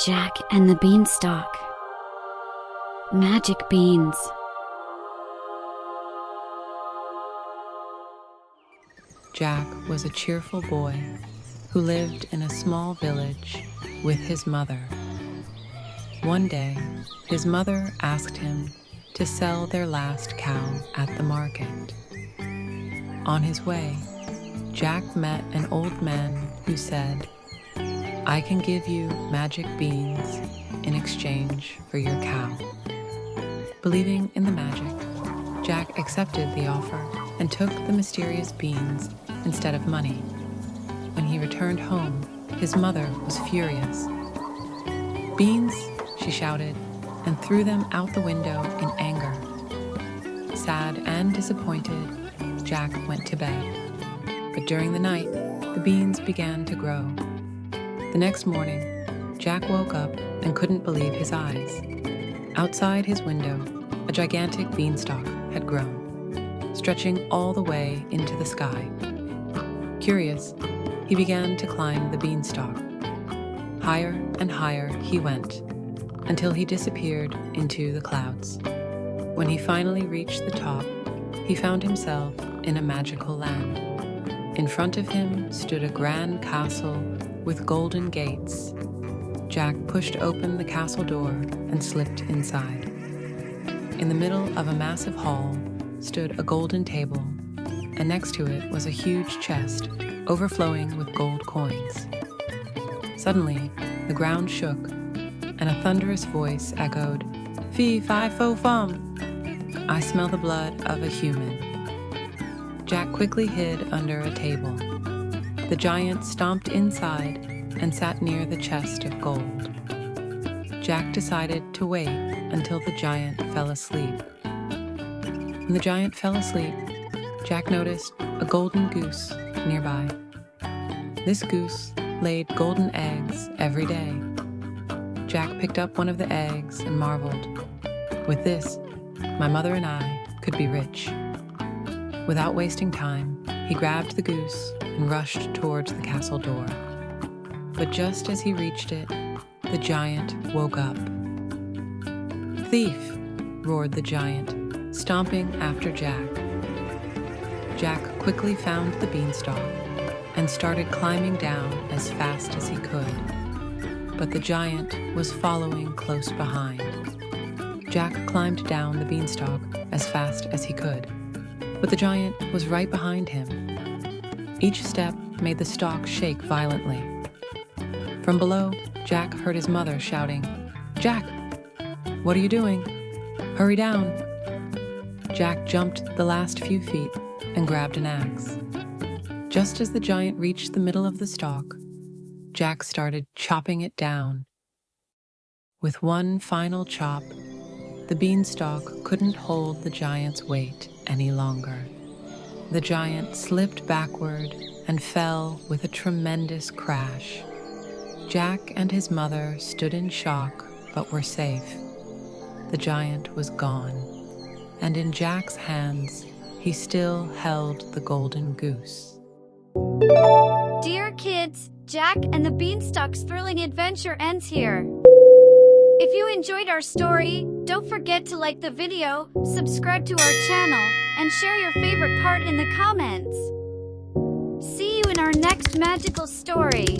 Jack and the Beanstalk. Magic beans. Jack was a cheerful boy who lived in a small village with his mother. One day, his mother asked him to sell their last cow at the market. On his way, Jack met an old man who said, "I can give you magic beans in exchange for your cow." Believing in the magic, Jack accepted the offer and took the mysterious beans instead of money. When he returned home, his mother was furious. "Beans!" she shouted, and threw them out the window in anger. Sad and disappointed, Jack went to bed. But during the night, the beans began to grow. The next morning, Jack woke up and couldn't believe his eyes. Outside his window, a gigantic beanstalk had grown, stretching all the way into the sky. Curious, he began to climb the beanstalk. Higher and higher he went, until he disappeared into the clouds. When he finally reached the top, he found himself in a magical land. In front of him stood a grand castle with golden gates. Jack pushed open the castle door and slipped inside. In the middle of a massive hall stood a golden table, and next to it was a huge chest overflowing with gold coins. Suddenly, the ground shook, and a thunderous voice echoed, "Fee, fi, fo, fum! I smell the blood of a human." Jack quickly hid under a table. The giant stomped inside and sat near the chest of gold. Jack decided to wait until the giant fell asleep. When the giant fell asleep, Jack noticed a golden goose nearby. This goose laid golden eggs every day. Jack picked up one of the eggs and marveled, "With this, my mother and I could be rich." Without wasting time, he grabbed the goose and rushed towards the castle door. But just as he reached it, the giant woke up. "Thief!" roared the giant, stomping after Jack. Jack quickly found the beanstalk and started climbing down as fast as he could. But the giant was following close behind. Jack climbed down the beanstalk as fast as he could, but the giant was right behind him. Each step made the stalk shake violently. From below, Jack heard his mother shouting, "Jack, what are you doing? Hurry down!" Jack jumped the last few feet and grabbed an axe. Just as the giant reached the middle of the stalk, Jack started chopping it down. With one final chop, the beanstalk couldn't hold the giant's weight any longer. The giant slipped backward and fell with a tremendous crash. Jack and his mother stood in shock, but were safe. The giant was gone, and in Jack's hands, he still held the golden goose. Dear kids, Jack and the Beanstalk's thrilling adventure ends here. If you enjoyed our story, don't forget to like the video, subscribe to our channel, and share your favorite part in the comments. See you in our next magical story.